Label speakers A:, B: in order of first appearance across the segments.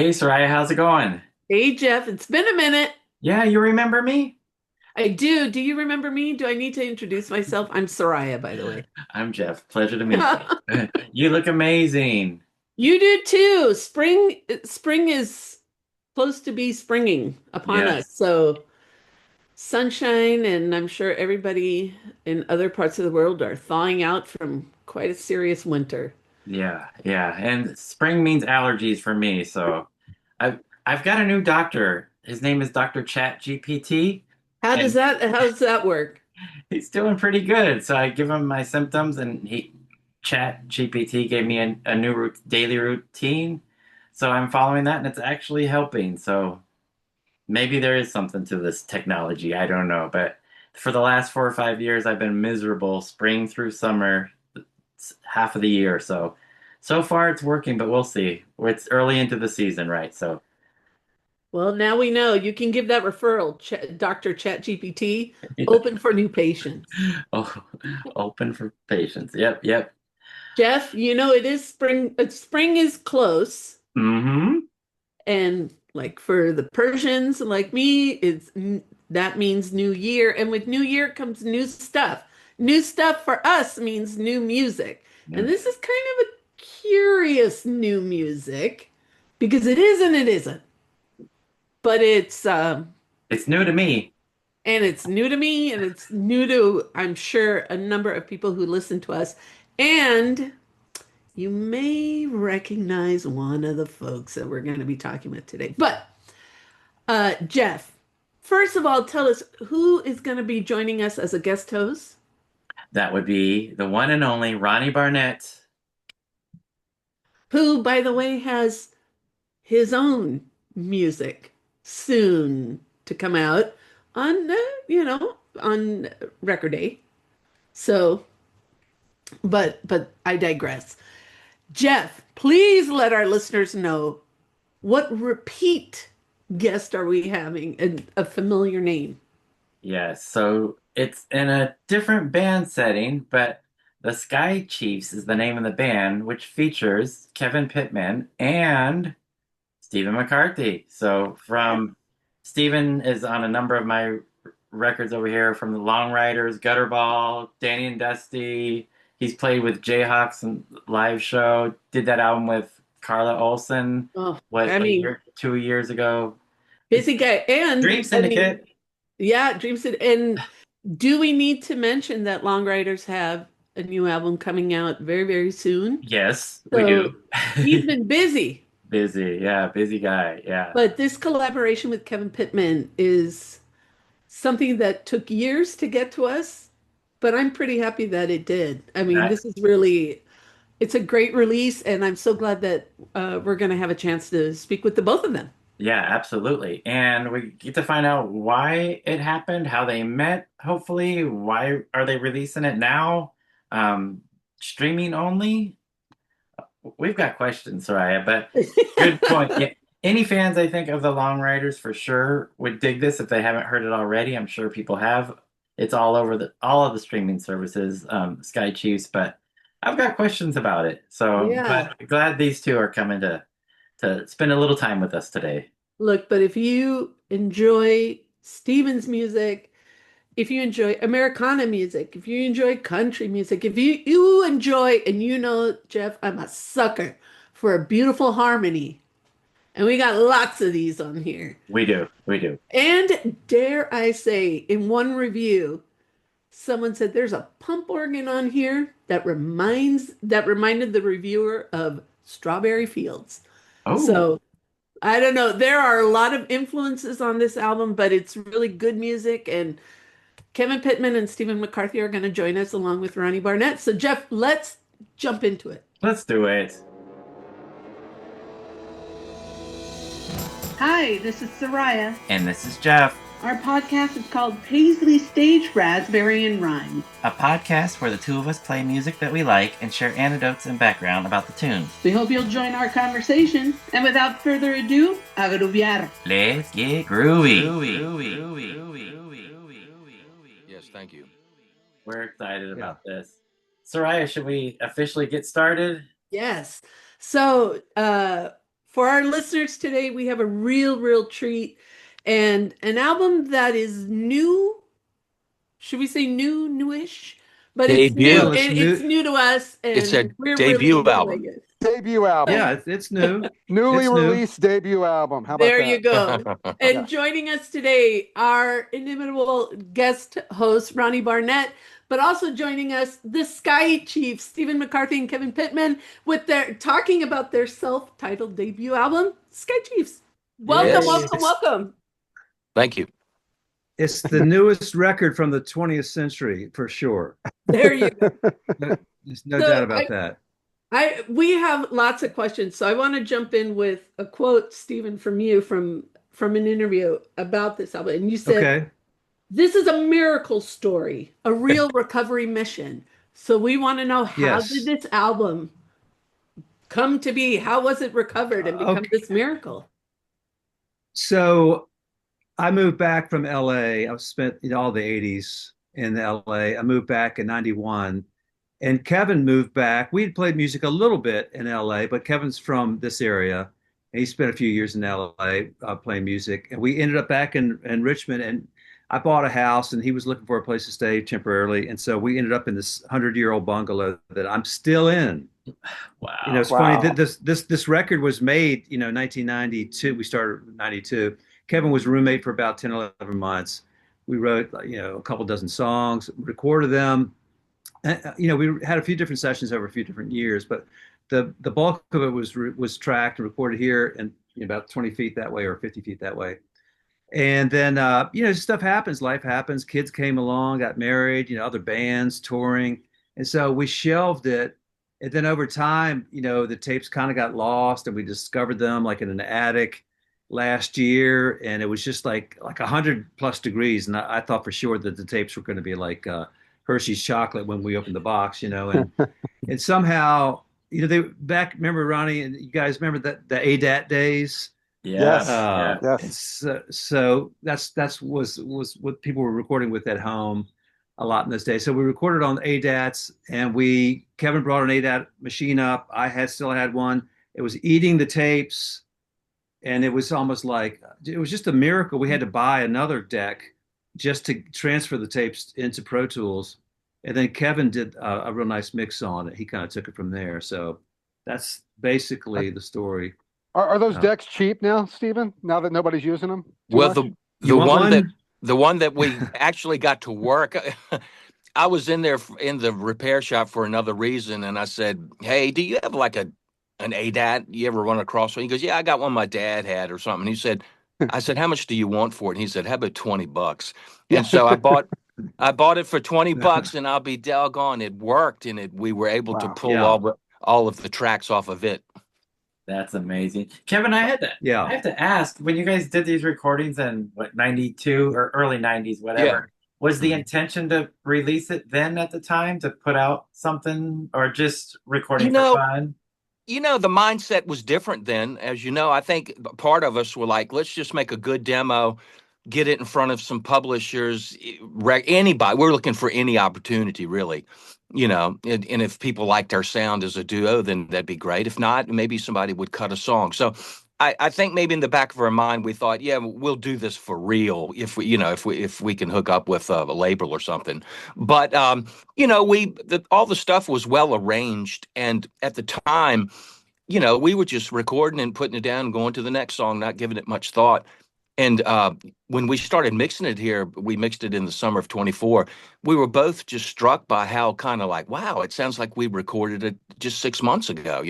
A: Hey, Soraya, how's it going?
B: Hey Jeff, it's been a minute.
A: Yeah, you remember me?
B: I do. Do you remember me? Do I need to introduce myself? I'm Soraya, by the way.
A: I'm Jeff. Pleasure to meet you. You look amazing.
B: You do too. Spring is close to be springing upon us.
A: Yes.
B: So sunshine, and I'm sure everybody in other parts of the world are thawing out from quite a serious winter.
A: Yeah, yeah. And spring means allergies for me, so I've got a new doctor. His name is Dr. Chat GPT, and
B: How does that work?
A: he's doing pretty good. So I give him my symptoms, and he Chat GPT gave me a new daily routine. So I'm following that, and it's actually helping. So maybe there is something to this technology. I don't know. But for the last 4 or 5 years, I've been miserable spring through summer, half of the year. So far it's working, but we'll see. It's early into the season, right? So,
B: Well, now we know you can give that referral, Dr. ChatGPT, open for new patients.
A: oh, open for patients. Yep, yep.
B: Jeff, you know it is spring. Spring is close,
A: Mm-hmm.
B: and like for the Persians, like me, that means new year, and with new year comes new stuff. New stuff for us means new music, and this is kind of a curious new music because it is and it isn't. But
A: It's new to me.
B: it's new to me, and it's new to I'm sure a number of people who listen to us, and you may recognize one of the folks that we're going to be talking with today. But Jeff, first of all, tell us who is going to be joining us as a guest host,
A: That would be the one and only Ronnie Barnett.
B: who, by the way, has his own music soon to come out on, on Record Day. So, but I digress. Jeff, please let our listeners know what repeat guest are we having, a familiar name.
A: Yes, so it's in a different band setting, but the Sky Chiefs is the name of the band, which features Kevin Pittman and Stephen McCarthy. So from Stephen is on a number of my records over here from the Long Ryders, Gutterball, Danny and Dusty. He's played with Jawhawks and live show. Did that album with Carla Olson,
B: Oh,
A: what
B: I
A: a
B: mean,
A: year, 2 years ago.
B: busy guy.
A: Dream
B: And I mean,
A: Syndicate.
B: yeah, Dream Syndicate. And do we need to mention that Long Riders have a new album coming out very, very soon?
A: Yes, we do.
B: So he's been busy.
A: Busy, yeah, busy guy, yeah.
B: But this collaboration with Kevin Pittman is something that took years to get to us, but I'm pretty happy that it did. I mean,
A: I,
B: this is really, it's a great release, and I'm so glad that we're going to have a chance to speak with the both of them.
A: yeah, absolutely. And we get to find out why it happened, how they met, hopefully. Why are they releasing it now? Um, Streaming only? We've got questions, Soraya, but good point. Yeah, any fans, I think, of the Long Riders for sure would dig this if they haven't heard it already. I'm sure people have. It's all over all of the streaming services, Sky Chiefs, but I've got questions about it. So,
B: Yeah.
A: but glad these two are coming to spend a little time with us today.
B: Look, but if you enjoy Steven's music, if you enjoy Americana music, if you enjoy country music, if you enjoy, and you know, Jeff, I'm a sucker for a beautiful harmony. And we got lots of these on here.
A: We do, we do.
B: And dare I say, in one review, someone said there's a pump organ on here that reminded the reviewer of Strawberry Fields.
A: Oh,
B: So I don't know. There are a lot of influences on this album, but it's really good music. And Kevin Pittman and Stephen McCarthy are going to join us along with Ronnie Barnett. So, Jeff, let's jump into it.
A: let's do it.
C: Hi, this is Soraya.
A: And this is Jeff,
C: Our podcast is called Paisley Stage Raspberry and Rhyme.
A: a podcast where the two of us play music that we like and share anecdotes and background about the tunes.
C: We hope you'll join our conversation. And without further ado, a grooviar.
A: Let's get groovy.
D: Yes, thank you.
A: We're excited
D: Yeah.
A: about this. Soraya, should we officially get started?
B: Yes. So, for our listeners today, we have a real treat and an album that is new. Should we say newish? But it's new
E: Well,
F: Debut.
B: and
E: it's
B: it's
E: new.
B: new to us,
F: It's
B: and
F: a
B: we're really
F: debut
B: enjoying
F: album.
B: it.
G: Debut album.
E: Yeah, it's new.
G: Newly
E: It's new.
G: released debut album. How about
B: There you
G: that?
B: go. And
G: Yeah.
B: joining us today, our inimitable guest host, Ronnie Barnett, but also joining us, the Sky Chiefs, Stephen McCarthy and Kevin Pittman, with their talking about their self-titled debut album, Sky Chiefs. Welcome,
F: Yes.
B: welcome.
F: Thank you.
E: It's the newest record from the 20th century for sure.
B: There you go.
E: There's no
B: So
E: doubt about that.
B: We have lots of questions, so I want to jump in with a quote, Stephen, from you from an interview about this album, and you said,
E: Okay.
B: "This is a miracle story, a real recovery mission." So we want to know, how
E: Yes.
B: did this album come to be? How was it recovered and become
E: Okay.
B: this miracle?
E: So I moved back from LA. I've spent all the 80s in LA. I moved back in 91. And Kevin moved back. We had played music a little bit in LA, but Kevin's from this area. And he spent a few years in LA playing music. And we ended up back in Richmond. And I bought a house, and he was looking for a place to stay temporarily. And so we ended up in this 100-year-old bungalow that I'm still in.
A: Wow.
E: It's funny that this record was made, 1992. We started in 92. Kevin was a roommate for about 10, 11 months. We wrote, a couple dozen songs, recorded them. We had a few different sessions over a few different years, but the bulk of it was tracked and recorded here, and about 20 feet that way or 50 feet that way. And then stuff happens, life happens. Kids came along, got married, other bands touring, and so we shelved it. And then over time, the tapes kind of got lost, and we discovered them like in an attic last year, and it was just like 100+ degrees, and I thought for sure that the tapes were going to be like Hershey's chocolate when we opened the box, and somehow, remember Ronnie, and you guys remember that the ADAT days?
A: Yes.
G: Yes.
A: Yeah.
G: Yes.
E: So that's was what people were recording with at home a lot in those days. So we recorded on ADATs, and Kevin brought an ADAT machine up. I still had one. It was eating the tapes, and it was almost like it was just a miracle. We had to buy another deck just to transfer the tapes into Pro Tools. And then Kevin did a real nice mix on it. He kind of took it from there. So that's basically the story.
G: Are those decks cheap now, Stephen? Now that nobody's using them?
F: Well,
G: Much?
F: the one that we actually got to work, I was in there in the repair shop for another reason, and I said, "Hey, do you have like an ADAT? You ever run across one?" He goes, "Yeah, I got one my dad had or something." He said, "I said, how much do you want for it?" And he said, "How about $20?" And so I bought it for $20, and I'll be doggone, it worked, and we were able to
G: Wow.
F: pull all of the tracks off of it.
A: That's amazing. Kevin, I have to ask, when you guys did these recordings in 92 or early 90s, whatever, was the intention to release it then at the time, to put out something, or just recording for fun?
F: The mindset was different then. As you know, I think part of us were like, let's just make a good demo, get it in front of some publishers, anybody. We're looking for any opportunity, really. And if people liked our sound as a duo, then that'd be great. If not, maybe somebody would cut a song. So I think maybe in the back of our mind, we thought, yeah, we'll do this for real if we can hook up with a label or something. But all the stuff was well arranged, and at the time, we were just recording and putting it down and going to the next song, not giving it much thought. And when we started mixing it here, we mixed it in the summer of 24. We were both just struck by how kind of like, wow, it sounds like we recorded it just 6 months ago,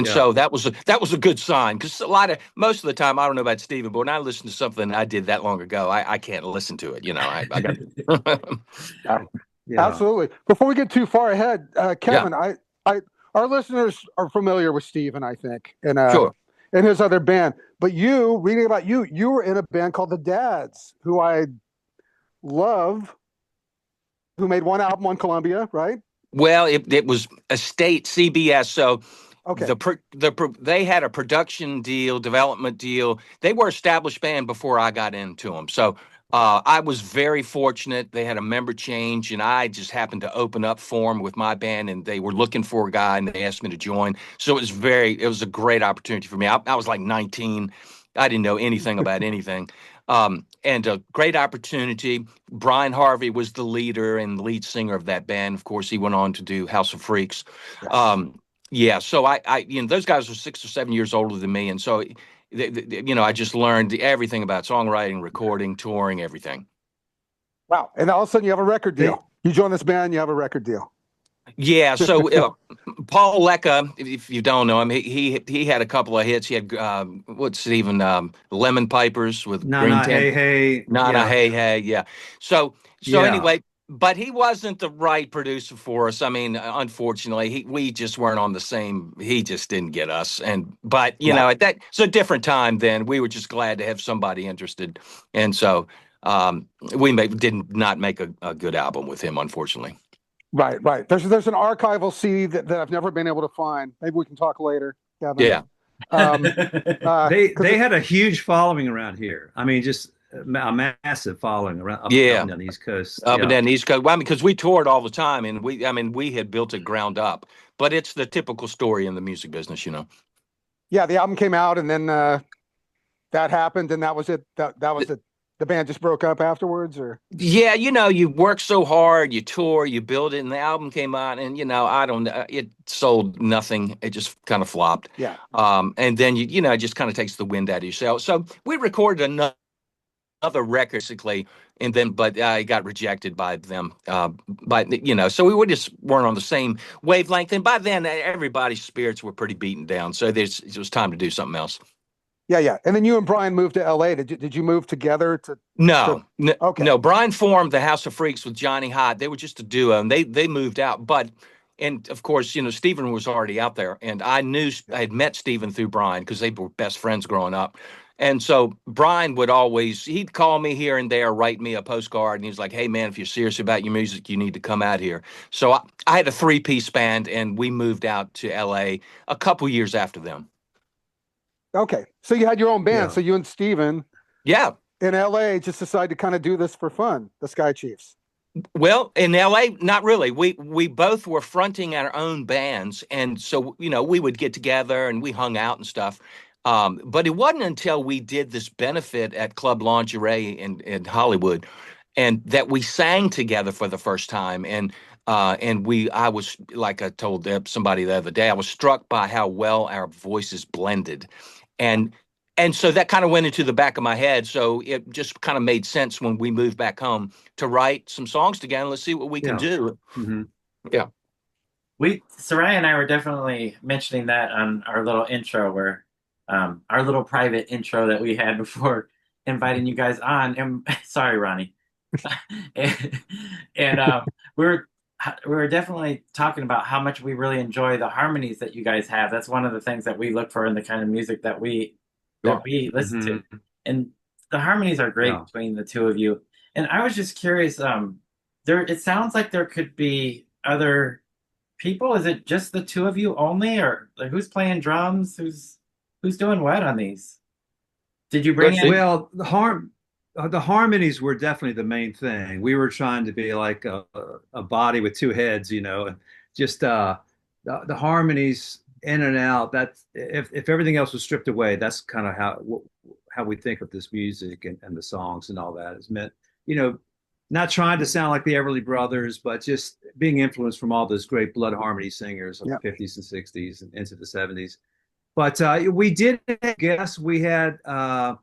F: So that was a good sign, because most of the time, I don't know about Stephen, but when I listen to something I did that long ago, I can't listen to it. I got
G: Absolutely. Before we get too far ahead, Kevin, our listeners are familiar with Stephen, I think, and
F: Sure.
G: and his other band. But reading about you were in a band called the Dads, who I love, who made one album on Columbia, right?
F: Well, it was a state CBS, so
G: Okay.
F: they had a production deal, development deal. They were established band before I got into them. So I was very fortunate. They had a member change, and I just happened to open up for them with my band, and they were looking for a guy, and they asked me to join. So it was a great opportunity for me. I was like 19. I didn't know anything about anything. And a great opportunity. Brian Harvey was the leader and lead singer of that band. Of course, he went on to do House of Freaks.
G: Yes.
F: Yeah, so those guys were 6 or 7 years older than me, and so I just learned everything about songwriting, recording, touring, everything.
G: Wow. And all of a sudden you have a record deal. You join this band, you have a record deal.
F: Yeah, so Paul Lecca, if you don't know him, he had a couple of hits. He had Lemon Pipers with
E: Nah,
F: Green
E: nah,
F: Tent.
E: hey, hey.
F: Nah,
E: Yeah.
F: hey, hey, yeah. So
E: Yeah.
F: anyway, but he wasn't the right producer for us. I mean, unfortunately, we just weren't on the same. He just didn't get us. But at that, it's a different time then. We were just glad to have somebody interested, and so we did not make a good album with him, unfortunately.
G: Right, right. There's an archival CD that I've never been able to find. Maybe we can talk later, Kevin.
F: Yeah.
E: They had a huge following around here. I mean, just a massive following around up and down the East Coast.
F: Up and down the East Coast. Well, I mean, because we toured all the time, and we had built it ground up. But it's the typical story in the music business,
G: Yeah, the album came out, and then that happened, and that was it. That was it. The band just broke up afterwards, or?
F: Yeah, you work so hard, you tour, you build it, and the album came out, and I don't know, it sold nothing. It just kind of flopped.
G: Yeah.
F: And then it just kind of takes the wind out of your sails. So we recorded another record, basically, and then but it got rejected by them. So we just weren't on the same wavelength, and by then everybody's spirits were pretty beaten down. So it was time to do something else.
G: Yeah, yeah. And then you and Brian moved to LA. Did you move together to?
F: No.
G: Okay.
F: No. Brian formed the House of Freaks with Johnny Hott. They were just a duo, and they moved out. And of course, Stephen was already out there, and I had met Stephen through Brian because they were best friends growing up. And so Brian he'd call me here and there, write me a postcard, and he was like, "Hey man, if you're serious about your music, you need to come out here." So I had a 3-piece band, and we moved out to LA a couple years after them.
G: Okay, so you had your own band.
E: Yeah.
G: So you and Stephen,
F: Yeah,
G: in LA, just decided to kind of do this for fun. The Sky Chiefs.
F: Well, in LA, not really. We both were fronting our own bands, and so we would get together and we hung out and stuff. But it wasn't until we did this benefit at Club Lingerie in Hollywood, and that we sang together for the first time. And I was, like I told somebody the other day, I was struck by how well our voices blended, and so that kind of went into the back of my head. So it just kind of made sense when we moved back home to write some songs together. Let's see what we can do.
E: Mm-hmm.
F: Yeah.
A: Soraya and I were definitely mentioning that on our little intro our little private intro that we had before inviting you guys on. And sorry, Ronnie. and we were definitely talking about how much we really enjoy the harmonies that you guys have. That's one of the things that we look for in the kind of music that we listen to. And the harmonies are great between the two of you. And I was just curious, it sounds like there could be other people. Is it just the two of you only, or who's playing drums? Who's doing what on these? Did you bring in?
E: Well, the harmonies were definitely the main thing. We were trying to be like a body with two heads, and just the harmonies in and out. That's if everything else was stripped away, that's kind of how we think of this music and the songs and all that. It's meant, not trying to sound like the Everly Brothers, but just being influenced from all those great blood harmony singers of the 50s and 60s and into the 70s. But we did guess we had a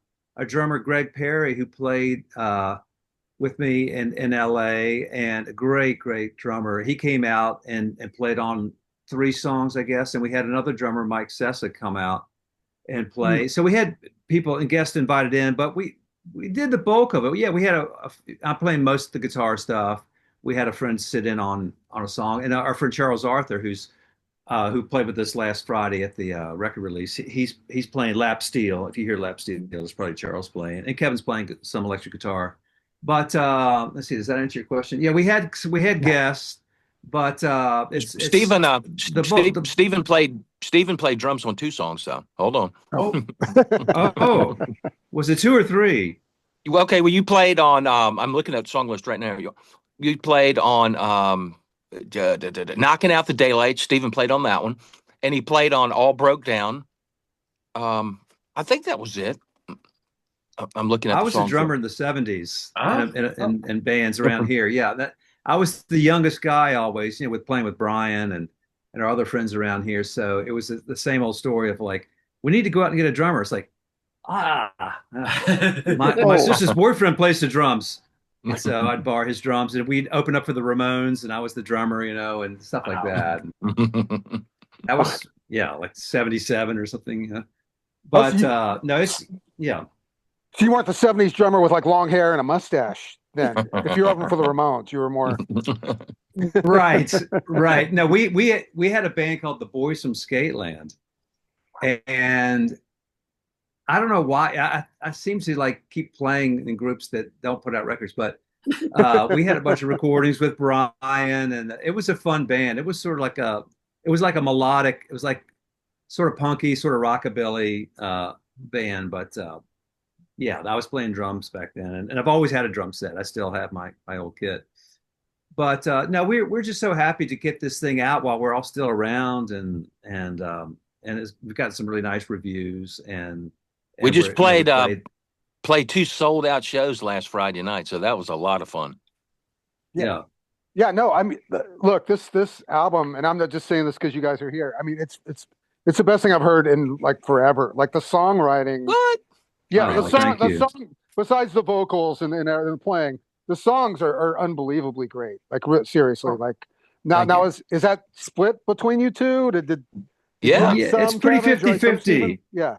E: drummer, Greg Perry, who played with me in LA, and a great drummer. He came out and played on 3 songs, I guess. And we had another drummer, Mike Sessa, come out and play. So we had people and guests invited in, but we did the bulk of it. Yeah, we had I'm playing most of the guitar stuff. We had a friend sit in on a song, and our friend Charles Arthur, who played with us last Friday at the record release. He's playing lap steel. If you hear lap steel, it's probably Charles playing, and Kevin's playing some electric guitar. But let's see, does that answer your question? Yeah, we had guests, but
F: Stephen played drums on 2 songs. So hold on.
E: Oh, was it 2 or 3?
F: Okay, well, you played on. I'm looking at the song list right now. You played on Knocking Out the Daylight. Stephen played on that one, and he played on All Broke Down. I think that was it. I'm looking at
E: I
F: the
E: was a
F: songs.
E: drummer in the 70s
A: Oh,
E: in bands around here. Yeah, that I was the youngest guy always, with playing with Brian and our other friends around here. So it was the same old story of like, we need to go out and get a drummer. It's like, my
G: Oh.
E: sister's boyfriend plays the drums. And so I'd borrow his drums and we'd open up for the Ramones and I was the drummer, and stuff like
A: wow.
E: that. That was, yeah, like 77 or something.
G: Oh,
E: But
G: so you,
E: no, it's, yeah.
G: so you weren't the '70s drummer with like long hair and a mustache. Then, if you were open for the Ramones, you were more.
E: Right, right. No, we had a band called the Boys from Skateland, and I don't know why. I seem to like keep playing in groups that don't put out records, but we had a bunch of recordings with Brian, and it was a fun band. It was sort of like it was like a melodic. It was like sort of punky, sort of rockabilly band, but yeah, I was playing drums back then, and I've always had a drum set. I still have my old kit. But no, we're just so happy to get this thing out while we're all still around, and we've got some really nice reviews,
F: We
E: and
F: just
E: we
F: played 2 sold out shows last Friday night, so that was a lot of fun.
E: yeah.
G: Yeah, no, I mean, look, this album, and I'm not just saying this because you guys are here. I mean, it's the best thing I've heard in like forever. Like the songwriting.
F: What?
G: Yeah,
E: Oh, thank you.
G: song, besides the vocals and the playing, the songs are unbelievably great. Like seriously, like
E: Thank
G: now
E: you.
G: is that split between you two? Did you
F: Yeah.
G: write
E: Yeah, it's
G: some,
E: pretty
G: Kevin? Did you write some,
E: 50-50.
G: Stephen? Yeah.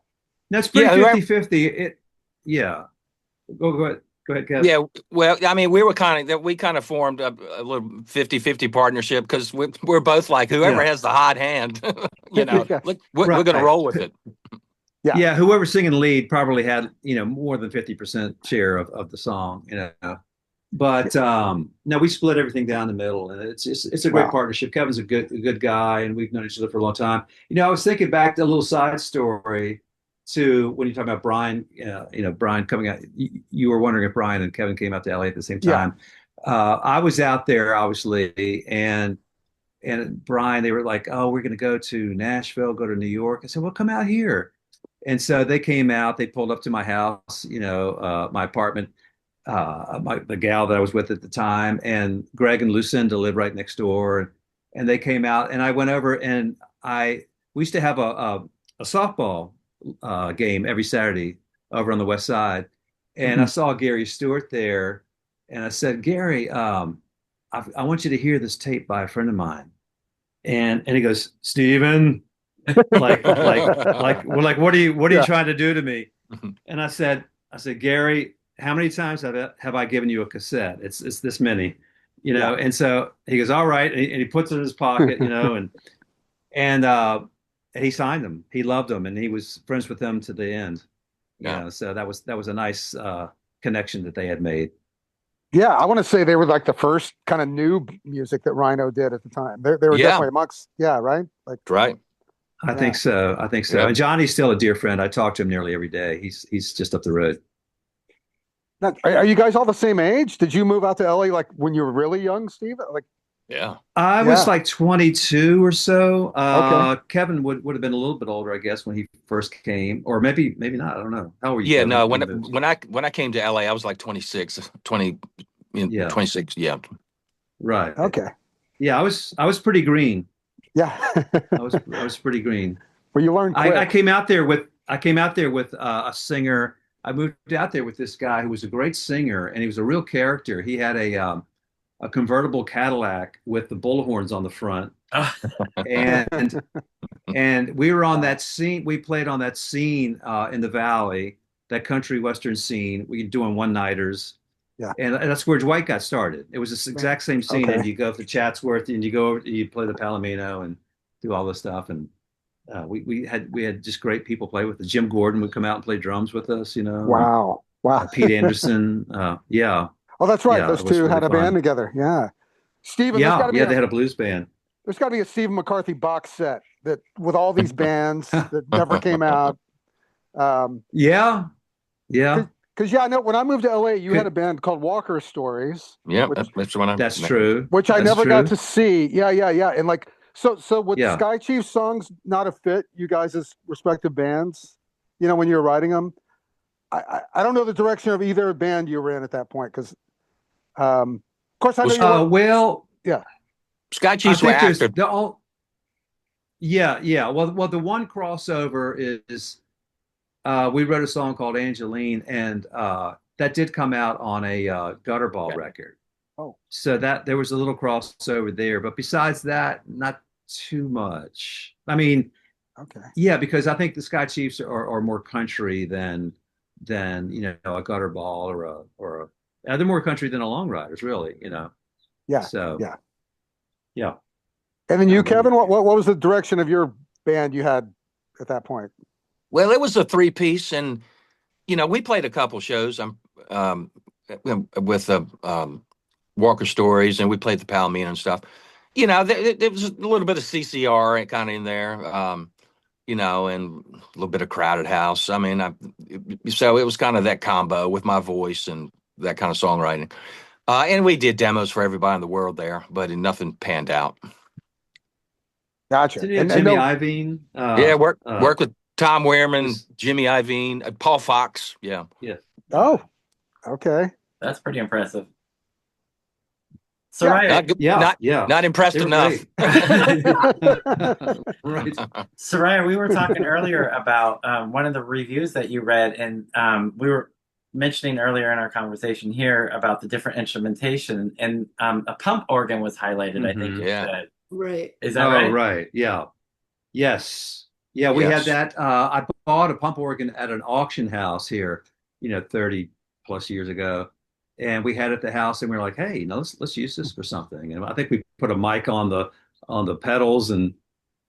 E: No, it's pretty
F: Yeah,
E: 50-50. Yeah. Go ahead. Go ahead, Kev.
F: Yeah, well, I mean, we kind of formed a little 50-50 partnership because we're both like whoever
E: Yeah.
F: has the hot hand,
G: Yeah.
F: look, we're
E: Right.
F: going to roll with it.
G: Yeah.
E: Yeah, whoever's singing lead probably had, more than 50% share of the song. But no, we split everything down the middle, and it's a great
G: Wow.
E: partnership. Kevin's a good guy, and we've known each other for a long time. I was thinking back to a little side story to when you talk about Brian. Brian coming out. You were wondering if Brian and Kevin came out to LA at the same
G: Yeah.
E: time. I was out there obviously, and Brian, they were like, "Oh, we're going to go to Nashville, go to New York." I said, "Well, come out here." And so they came out. They pulled up to my house, my apartment. The gal that I was with at the time, and Greg and Lucinda lived right next door, and they came out, and I went over, and we used to have a softball game every Saturday over on the West Side, and I saw Gary Stewart there, and I said, Gary, I want you to hear this tape by a friend of mine, and he goes, Stephen, like what are you
G: Yeah.
E: trying to do to me? And I said, Gary, how many times have I given you a cassette? It's this many,
G: Yeah.
E: And so he goes, all right, and he puts it in his pocket, and he signed them. He loved them, and he was friends with them to the end.
F: Yeah.
E: So that was a nice connection that they had made.
G: Yeah, I want to say they were like the first kind of new music that Rhino did at the time. They were
F: Yeah.
G: definitely amongst, yeah, right? Like,
F: Right.
E: I think so.
F: Yeah.
E: And Johnny's still a dear friend. I talk to him nearly every day. He's just up the road.
G: now, are you guys all the same age? Did you move out to LA like when you were really young, Steve? Like,
F: Yeah.
E: I was like 22 or so.
G: Okay.
E: Kevin would have been a little bit older, I guess, when he first came, or maybe not. I don't know. How were you?
F: Yeah.
E: Kevin,
F: No.
E: when you moved?
F: When I came to LA, I was like 26, 20,
E: Yeah.
F: 26. Yeah.
E: Right.
G: Okay.
E: Yeah, I was pretty green.
G: Yeah.
E: I was pretty green.
G: Well, you learned quick.
E: I came out there with a singer. I moved out there with this guy who was a great singer, and he was a real character. He had a convertible Cadillac with the bullhorns on the front, and we were on that scene. We played on that scene in the Valley, that country western scene. We were doing one-nighters.
G: Yeah.
E: And that's where Dwight got started. It was this exact same scene.
G: Okay.
E: And you go up to Chatsworth and you go over, you play the Palomino and do all this stuff. And we had just great people play with us. Jim Gordon would come out and play drums with us,
G: Wow. Wow.
E: Pete Anderson. Yeah.
G: Oh, that's right.
E: Yeah,
G: Those
E: it was
G: two
E: really
G: had a
E: fun.
G: band together. Yeah. Steven,
E: Yeah. They had a blues band.
G: there's got to be a Stephen McCarthy box set that with all these bands that never came out.
E: Yeah. Yeah.
G: Because yeah, I know when I moved to LA, you had
E: Could-
G: a band called Walker Stories,
F: Yeah,
G: which
F: that's what I'm.
E: That's true.
G: which I
E: That's
G: never got
E: true.
G: to see. Yeah. And like, so would
E: Yeah.
G: Sky Chief's songs not have fit you guys' respective bands? You know, when you were writing them, I don't know the direction of either band you were in at that point because, of course, I know you were.
E: Well,
G: Yeah.
F: Sky
E: I
F: Chiefs were
E: think there's
F: active.
E: the all. Yeah. Well, the one crossover is we wrote a song called Angeline, and that did come out on a Gutterball
F: Yeah.
E: record.
G: Oh.
E: So that there was a little crossover there, but besides that, not too much. I mean,
G: Okay.
E: yeah, because I think the Sky Chiefs are more country than a Gutterball or they're more country than a Long Riders, really.
G: Yeah.
E: So
G: Yeah.
E: yeah.
G: And then
E: Yeah,
G: you,
E: really.
G: Kevin, what was the direction of your band you had at that point?
F: Well, it was a three-piece, and we played a couple shows. Um, with Walker Stories, and we played the Palomino and stuff. There was a little bit of CCR kind of in there. And a little bit of Crowded House. I mean, so it was kind of that combo with my voice and that kind of songwriting. And we did demos for everybody in the world there, but nothing panned out.
G: Gotcha.
E: Didn't you have
G: And
E: Jimmy
G: no,
E: Iovine?
F: Yeah, work with Tom Wehrman,
E: was-
F: Jimmy Iovine, Paul Fox. Yeah.
E: Yeah.
G: oh, okay.
A: That's pretty impressive.
G: Yeah.
A: Soraya,
F: Not impressed
E: They were
F: enough.
E: Right.
A: Soraya, we were talking earlier about one of the reviews that you read, and we were mentioning earlier in our conversation here about the different instrumentation, and a pump organ was highlighted, I think
E: Mhm.
A: you
F: Yeah.
A: said.
B: Right.
A: Is that
E: Oh,
A: right?
E: right. Yeah. Yes. Yeah, we had
F: Yes.
E: that. I bought a pump organ at an auction house here, 30 plus years ago. And we had it at the house and we were like, hey, let's use this for something. And I think we put a mic on the pedals and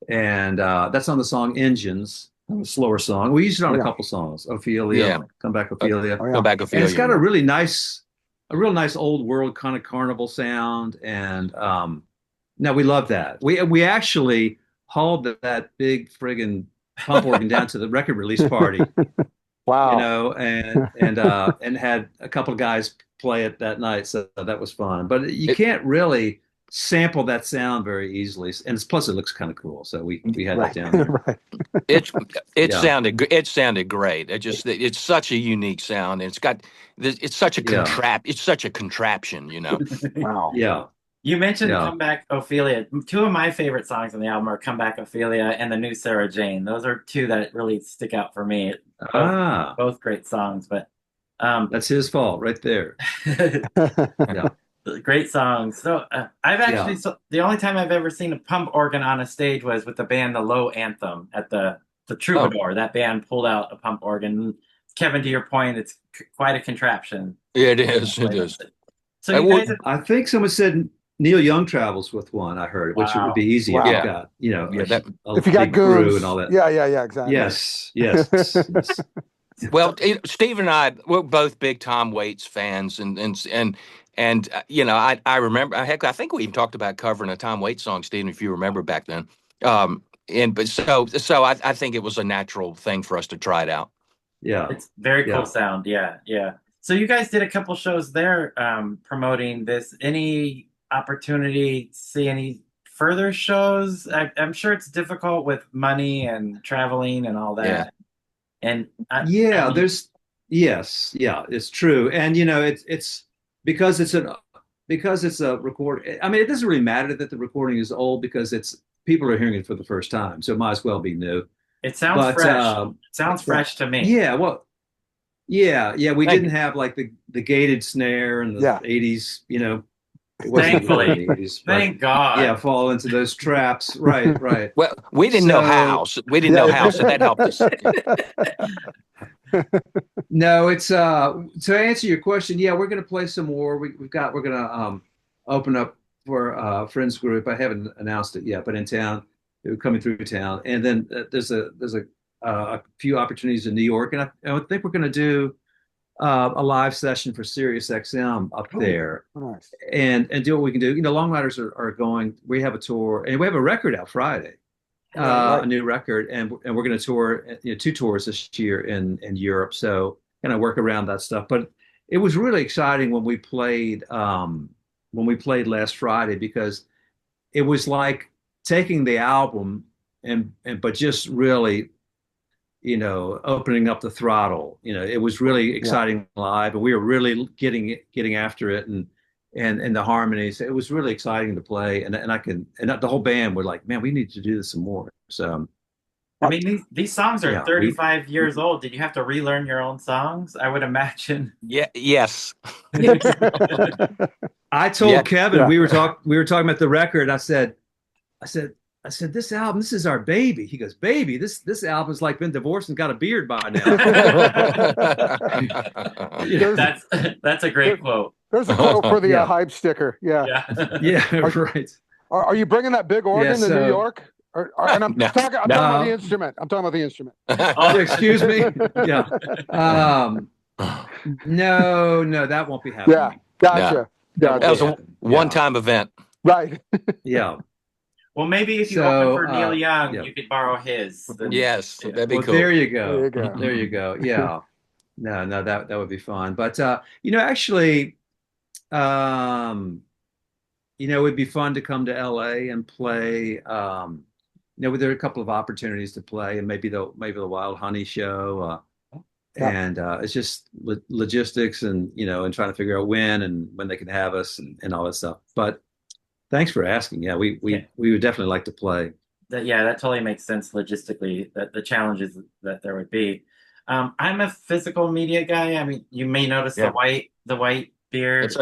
E: that's on the song Engines, a slower song. We used it on a
G: Yeah.
E: couple songs. Ophelia,
F: Yeah.
E: Come Back Ophelia.
G: Oh, yeah.
F: Go back a
E: And
F: few.
E: it's got a real nice old world kind of carnival sound. And no, we love that. We actually hauled that big friggin' pump organ down to the record release party,
G: Wow.
E: and had a couple of guys play it that night. So that was fun. But you can't really sample that sound very easily, and plus it looks kind of cool. So we had
G: Right.
E: that down there.
G: Right.
F: It
E: Yeah.
F: sounded great. It's such a unique sound. And it's such a
E: Yeah.
F: it's such a contraption.
G: Wow.
E: Yeah.
A: You mentioned
E: Yeah.
A: Come Back Ophelia. Two of my favorite songs on the album are Come Back Ophelia and The New Sarah Jane. Those are two that really stick out for me. Both great songs, but
E: That's his fault right there. Yeah.
A: great songs. So I've actually the only time I've ever seen a pump organ on a stage was with the band The Low Anthem at the Troubadour. That band pulled out a pump organ. Kevin, to your point, it's quite a contraption.
F: It is. It is.
A: So you guys
E: I think someone said Neil Young travels with one. I heard, which would be easy if
G: Wow.
E: you got
G: If you got
E: big crew
G: goons
E: and all that.
G: Yeah, exactly.
E: Yes.
F: Well, Steve and I, we're both big Tom Waits fans, and I remember. Heck, I think we even talked about covering a Tom Waits song, Stephen, if you remember back then. But I think it was a natural thing for us to try it out.
E: Yeah.
A: It's very cool
E: Yeah.
A: sound. Yeah. So you guys did a couple shows there promoting this. Any opportunity to see any further shows? I'm sure it's difficult with money and traveling and all that.
F: Yeah.
A: And
E: it's true. And it's because it's a record. I mean, it doesn't really matter that the recording is old because people are hearing it for the first time, so it might as well be new.
A: it sounds fresh. It sounds fresh to me.
E: Yeah, well, yeah. We didn't have like the gated snare in the
G: Yeah.
E: 80s, It wasn't
A: Thankfully.
E: really in the 80s, but
A: Thank God.
E: yeah, fall into those traps. Right.
F: Well, we didn't know how. We didn't know how, so that helped us.
E: No, it's to answer your question, yeah, we're gonna play some more. We're gonna open up for a friends group. I haven't announced it yet, but in town, they're coming through town. And then there's a few opportunities in New York, and I think we're gonna do a live session for Sirius XM up there.
G: Nice.
E: And do what we can do. Long Riders are going. We have a tour, and we have a record out Friday, a new record, and we're going to tour. 2 tours this year in Europe. So kind of work around that stuff. But it was really exciting when we played last Friday, because it was like taking the album and but just really, opening up the throttle. It was really exciting live, and we were really getting after it, and the harmonies. It was really exciting to play, and the whole band were like, man, we need to do this some more. So
A: I mean, these songs are
E: yeah,
A: 35 years old. Did you have to relearn your own songs? I would imagine.
F: Yeah. Yes.
E: I told
F: Yeah.
E: Kevin, we were talking about the record. I said, this album, this is our baby. He goes, baby, this album's like been divorced and got a beard by now.
A: That's a great quote.
G: There's a quote for the
E: Yeah.
G: hype sticker. Yeah.
E: Yeah, right.
G: Are you bringing that big organ to New York? And I'm
F: No.
G: talking about the instrument. I'm talking about the instrument.
E: Excuse me. Yeah. No, that won't be happening.
G: Yeah. Gotcha.
F: That was a
E: Yeah.
F: one-time event.
G: Right.
E: Yeah.
A: Well, maybe if you
E: So,
A: open for Neil Young,
E: yeah.
A: you could borrow his. Then-
F: Yes,
A: Yeah.
F: that'd be
E: Well,
F: cool.
E: there you go.
G: There you go.
E: There you go. Yeah. No, that would be fun. But actually, it'd be fun to come to LA and play. There are a couple of opportunities to play, and maybe the Wild Honey show. And it's just logistics, and and trying to figure out when they can have us, and all that stuff. But thanks for asking. Yeah, we would definitely like to play.
A: That totally makes sense logistically. That the challenges that there would be. I'm a physical media guy. I mean, you may notice the white beard.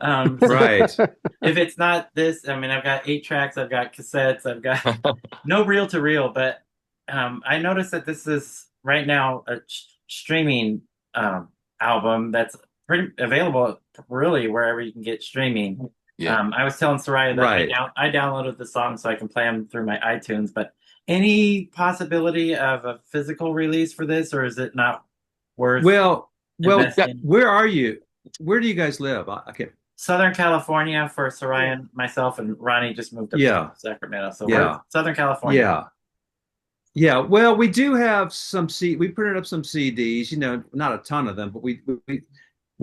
E: Right.
A: If it's not this, I mean, I've got 8 tracks, I've got cassettes, I've got no reel to reel, but I noticed that this is right now a streaming album that's pretty available really wherever you can get streaming.
F: Yeah.
A: I was telling Soraya that
E: Right.
A: I downloaded the song so I can play them through my iTunes, but any possibility of a physical release for this, or is it not worth
E: Well,
A: investing?
E: where are you? Where do you guys live? I can't.
A: Southern California for Soraya and myself, and Ronnie just moved up to Sacramento. So we're Southern California.
E: Yeah. Yeah. Well, we do have we printed up some CDs, not a ton of them, but we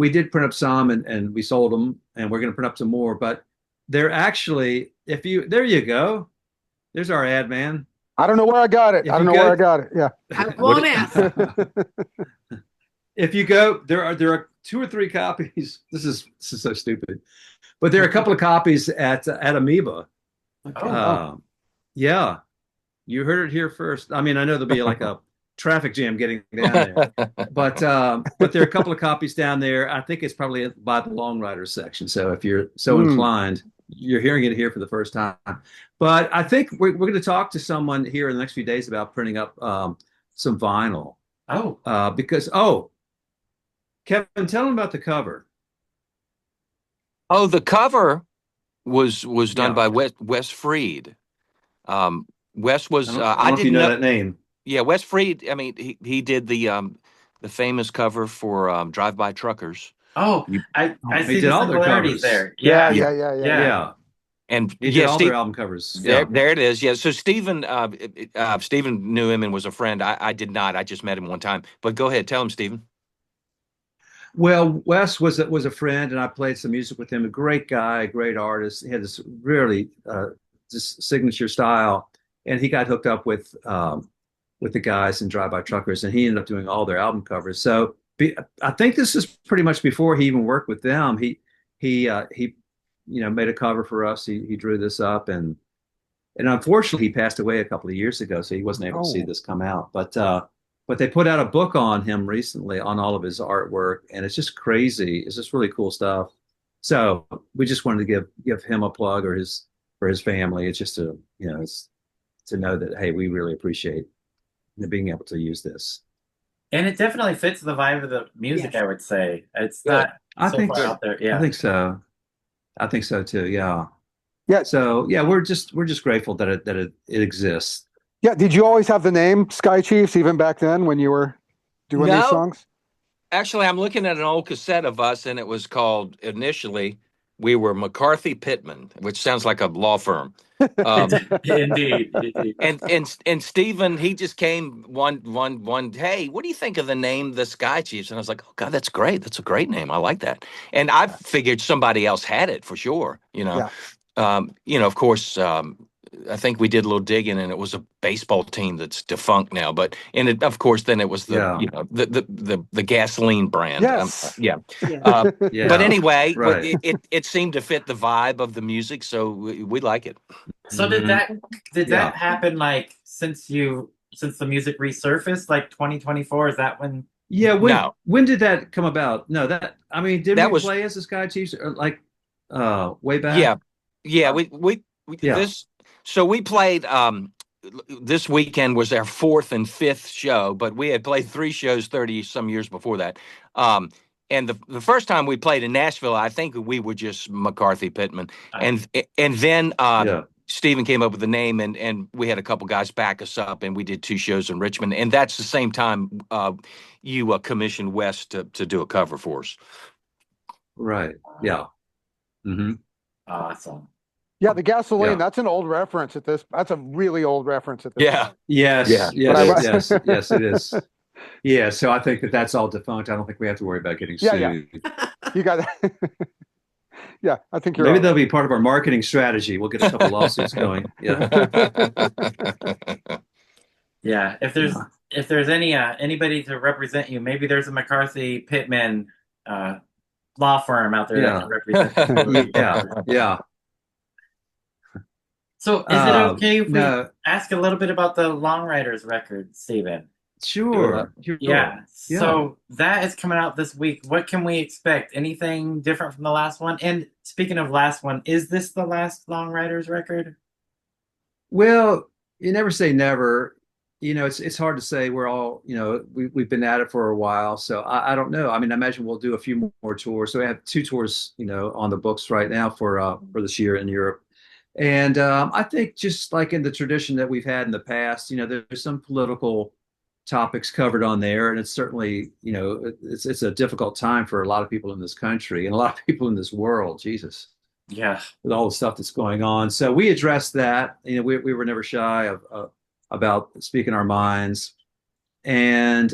E: did print up some, and we sold them, and we're going to print up some more. But they're actually, there you go. There's our ad man.
G: I don't know where I got it. I don't know where I got it. Yeah.
B: I won't ask.
E: If you go, there are 2 or 3 copies. This is so stupid, but there are a couple of copies at Amoeba. Yeah, you heard it here first. I mean, I know there'll be like a traffic jam getting down there, but there are a couple of copies down there. I think it's probably by the Long Ryders section. So if you're so inclined, you're hearing it here for the first time. But I think we're going to talk to someone here in the next few days about printing up some vinyl. Because Kevin, tell them about the cover.
F: Oh, the cover was done by Wes Freed. Wes was
E: I don't know if you know that name.
F: Yeah, Wes Freed. I mean, he did the famous cover for Drive By Truckers.
A: Oh, I see
E: did
A: the
E: all their
A: similarities
E: covers.
A: there.
G: Yeah.
F: And
E: He did all
F: Steve,
E: their album covers.
F: there it is. Yeah. So Stephen knew him and was a friend. I did not. I just met him one time. But go ahead, tell him, Stephen.
E: Well, Wes was a friend, and I played some music with him. A great guy, great artist. He had this really this signature style, and he got hooked up with the guys in Drive By Truckers, and he ended up doing all their album covers. So I think this is pretty much before he even worked with them. He made a cover for us. He drew this up, and unfortunately he passed away a couple of years ago, so he wasn't able to see this come out. But they put out a book on him recently, on all of his artwork, and it's just crazy. It's just really cool stuff. So we just wanted to give him a plug, for his family. It's just to know that, hey, we really appreciate being able to use this.
A: And it definitely fits the vibe of the music.
B: Yes.
A: I would say it's not
E: I
A: so
E: think
A: far
E: so.
A: out there. Yeah,
E: I think so. I think so too. Yeah.
G: Yeah.
E: So yeah, we're just grateful that it exists.
G: Yeah. Did you always have the name Sky Chiefs even back then when you were doing these songs?
F: Actually, I'm looking at an old cassette of us, and it was called initially We were McCarthy Pittman, which sounds like a law firm.
A: Indeed.
F: And Stephen, he just came one. Hey, what do you think of the name the Sky Chiefs? And I was like, oh God, that's great. That's a great name. I like that. And I figured somebody else had it for sure.
G: Yeah.
F: Of course, I think we did a little digging, and it was a baseball team that's defunct now. But of course, then it was the gasoline brand.
G: Yes.
F: Yeah.
B: Yeah.
E: Yeah.
F: But anyway,
E: Right.
F: it seemed to fit the vibe of the music, so we like it.
A: So did that happen like since the music resurfaced, like 2024? Is that when?
E: Yeah.
F: No.
E: When did that come about? No, did
F: That
E: we
F: was
E: play as the Sky Chiefs or like way back?
F: yeah. We
E: Yeah.
F: this so we played this weekend was our fourth and fifth show, but we had played three shows 30 some years before that. And the first time we played in Nashville, I think we were just McCarthy Pittman, and then Stephen came up with the name, and we had a couple guys back us up, and we did two shows in Richmond, and that's the same time you commissioned Wes to do a cover for us.
E: Right. Yeah. Mm-hmm.
A: Awesome.
G: Yeah, the gasoline,
E: Yeah.
G: that's an old reference at this. That's a really old reference at this.
F: Yeah.
G: point.
E: Yes.
F: Yeah.
E: Yes. Yes. It is. Yeah. So I think that's all defunct. I don't think we have to worry about getting sued.
G: Yeah. You got Yeah, I think you're
E: Maybe
G: right.
E: that'll be part of our marketing strategy. We'll get a couple lawsuits going. Yeah.
A: Yeah. If there's anybody to represent you, maybe there's a McCarthy Pittman law firm out there that can represent you.
E: Yeah.
A: So is it okay if we
E: no.
A: ask a little bit about the Long Ryders record, Stephen?
E: Sure.
A: Yeah. So that is coming out this week. What can we expect? Anything different from the last one? And speaking of last one, is this the last Long Ryders record?
E: Well, you never say never. It's hard to say. We're all, we've been at it for a while, so I don't know. I mean, I imagine we'll do a few more tours. So we have two tours, on the books right now for this year in Europe. And I think just like in the tradition that we've had in the past, there's some political topics covered on there, and it's certainly, it's a difficult time for a lot of people in this country and a lot of people in this world. Jesus,
A: Yeah.
E: with all the stuff that's going on. So we addressed that. We were never shy of about speaking our minds, and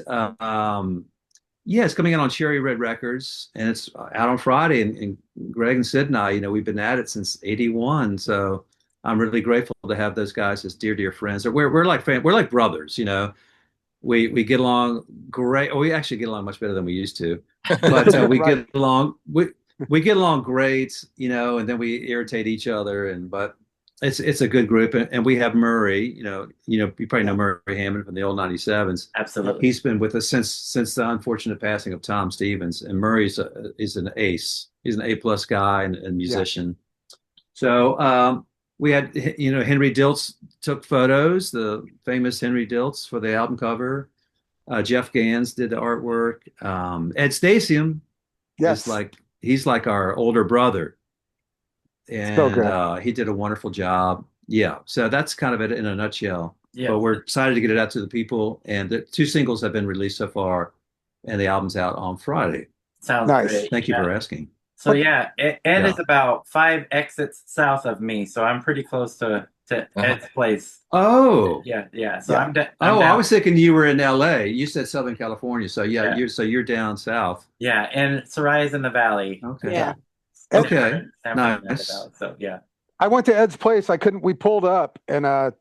E: it's coming out on Cherry Red Records, and it's out on Friday. And Greg and Sid and I, we've been at it since '81, so I'm really grateful to have those guys as dear friends. We're like we're like brothers, We get along great. We actually get along much better than we used to, but we
G: Right.
E: get along. We get along great, and then we irritate each other. But it's a good group, and we have Murray. You probably know Murray Hammond from the old '97s.
A: Absolutely.
E: He's been with us since the unfortunate passing of Tom Stevens, and Murray's is an ace. He's an A+ guy and musician. So we had, Henry Diltz took photos, the famous Henry Diltz for the album cover. Jeff Gans did the artwork. Ed Stasium
G: Yes.
E: he's like our older brother, and
G: So good.
E: he did a wonderful job. Yeah, so that's kind of it in a nutshell.
A: Yeah.
E: But we're excited to get it out to the people, and the two singles have been released so far, and the album's out on Friday.
A: Sounds
G: Nice.
A: great.
E: Thank you for asking.
A: So Ed is about 5 exits south of me, so I'm pretty close to Ed's place.
E: Oh,
A: Yeah. So
G: Yeah.
A: I'm down.
E: I was thinking you were in LA. You said Southern California, so
A: Yeah.
E: you're down south.
A: Yeah, and Soraya's in the valley.
E: Okay.
B: Yeah.
E: Okay.
A: San Fernando
E: Nice.
A: Valley, so yeah.
G: I went to Ed's place. We pulled up, and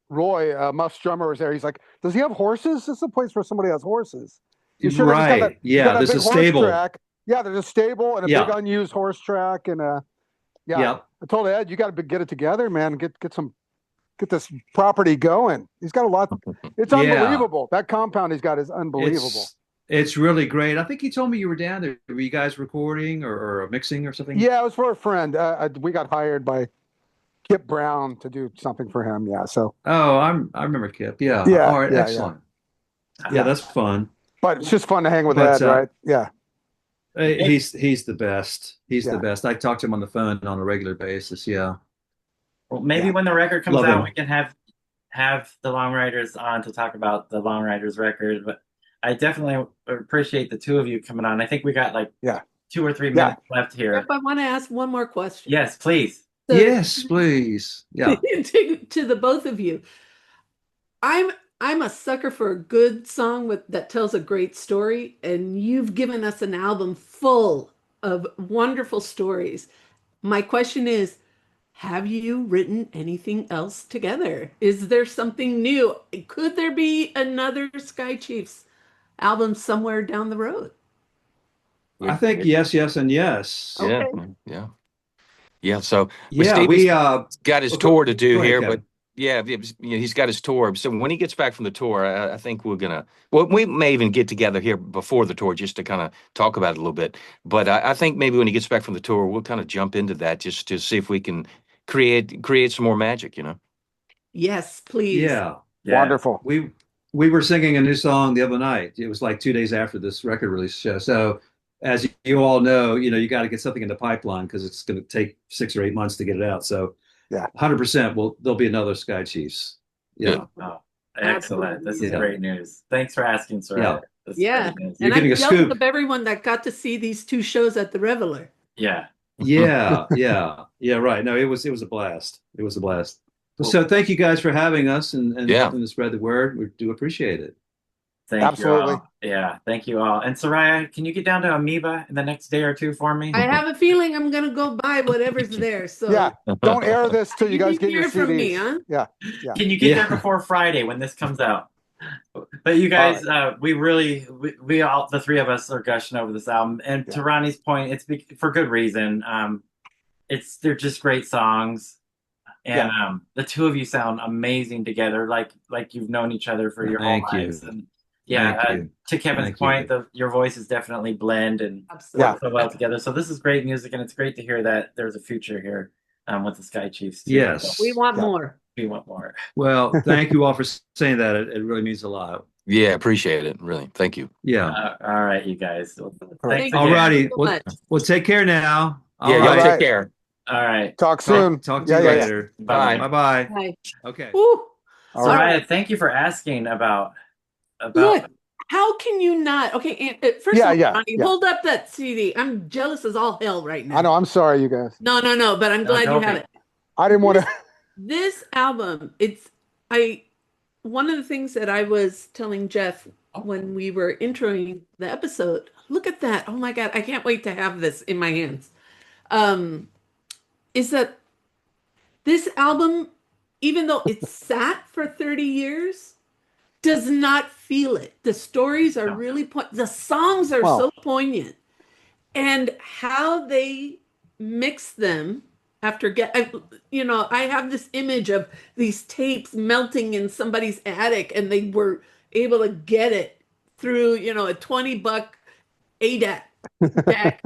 G: Roy, Muff's drummer, was there. He's like, "Does he have horses? This is a place where somebody has horses." You sure they just got
E: Right.
G: that-
E: Yeah,
G: got that
E: there's
G: big
E: a
G: horse
E: stable.
G: track. Yeah, there's a stable and a
E: Yeah.
G: big unused horse track, and yeah.
E: Yep.
G: I told Ed, you got to get it together, man. Get this property going. He's got a lot. It's
E: Yeah.
G: unbelievable. That compound he's got is unbelievable.
E: It's really great. I think you told me you were down there. Were you guys recording or mixing or something?
G: Yeah, it was for a friend. We got hired by Kip Brown to do something for him. Yeah, so.
E: Oh, I remember Kip. Yeah.
G: Yeah,
E: All right.
G: yeah,
E: Excellent. Yeah, that's fun.
G: But it's just fun to hang with
E: But,
G: Ed, right? Yeah.
E: He's the best. He's
G: Yeah.
E: the best. I talk to him on the phone on a regular basis. Yeah.
A: Well, maybe
G: Yeah.
A: when the record comes
E: Love
A: out,
E: him.
A: we can have the Long Ryders on to talk about the Long Ryders record. But I definitely appreciate the two of you coming on. I think we got like
G: Yeah.
A: 2 or 3
G: Yeah.
A: minutes left
B: Jeff,
A: here.
B: I want to ask one more question.
A: Yes, please.
B: So-
E: Yes, please. Yeah.
B: to the both of you. I'm a sucker for a good song that tells a great story, and you've given us an album full of wonderful stories. My question is, have you written anything else together? Is there something new? Could there be another Sky Chiefs album somewhere down the road?
E: I think yes, yes, and yes.
F: Yeah,
B: Okay.
F: yeah. So with
E: Yeah,
F: Steve,
E: we
F: he's got his tour to do
E: go ahead,
F: here,
E: Kevin.
F: but yeah, he's got his tour. So when he gets back from the tour, I think we're gonna. Well, we may even get together here before the tour just to kind of talk about it a little bit. But I think maybe when he gets back from the tour, we'll kind of jump into that just to see if we can create some more magic.
B: Yes, please.
E: Yeah.
A: Yeah.
G: Wonderful.
E: We were singing a new song the other night. It was like 2 days after this record release show. So as you all know, you got to get something in the pipeline because it's going to take 6 or 8 months to get it out. So
G: Yeah.
E: 100% there'll be another Sky Chiefs. Yeah.
A: Oh, excellent. This is
E: Yeah.
A: great news. Thanks for asking, Soraya.
E: Yeah.
A: This is
B: Yeah.
A: great news.
E: You're
B: And
E: getting
B: I'm
E: a
B: jealous
E: scoop.
B: of everyone that got to see these two shows at the Reveler.
A: Yeah.
E: Yeah, right. No, it was a blast. It was a blast. So thank you guys for having us and
F: Yeah.
E: helping to spread the word. We do appreciate it.
A: Thank
G: Absolutely.
A: you all. Yeah, thank you all. And Soraya, can you get down to Amoeba in the next day or two for me?
B: I have a feeling I'm gonna go buy whatever's there. So
G: Yeah. Don't air this till you guys
B: didn't
G: get your
B: hear from me,
G: CDs.
B: huh?
G: Yeah.
A: Can you get
E: Yeah.
A: there before Friday when this comes out? But you guys, we all, the three of us are gushing over this album. And to Ronnie's point, it's for good reason. They're just great songs. And the two of you sound amazing together, like you've known each other for your whole
E: Thank you.
A: lives. And yeah,
E: Thank you.
A: to Kevin's
E: Thank
A: point,
E: you.
A: your voices definitely blend and
B: Absolutely.
A: work so well together. So this is great music, and it's great to hear that there's a future here with the Sky Chiefs too.
E: Yes.
B: We want more.
A: We want more.
E: Well, thank you all for saying that. It really means a lot.
F: Yeah, appreciate it. Really, thank you.
E: Yeah.
A: All right, you guys. Thanks
B: Thank
A: again.
E: All righty.
B: so much.
E: Well, take care now. All
F: Yeah, y'all
E: right.
F: take care.
A: All right.
G: Talk soon.
E: Talk to you later.
F: Bye.
E: Bye-bye.
B: Bye.
E: Okay.
B: Woo.
G: All right.
A: Soraya, thank you for asking about.
B: Look, how can you not? Okay, first
G: Yeah,
B: of all,
G: yeah,
B: Ronnie,
G: yeah.
B: hold up that CD. I'm jealous as all hell right now.
G: I know. I'm sorry, you guys.
B: No, but I'm glad you
A: don't
B: have
A: be.
B: it.
G: I didn't want to.
B: This album, one of the things that I was telling Jeff when we were introing the episode, look at that. Oh my God, I can't wait to have this in my hands. Is that this album, even though it's sat for 30 years, does not feel it. The stories are really the songs are so poignant, and how they mix them after I have this image of these tapes melting in somebody's attic, and they were able to get it through a $20 ADAT deck.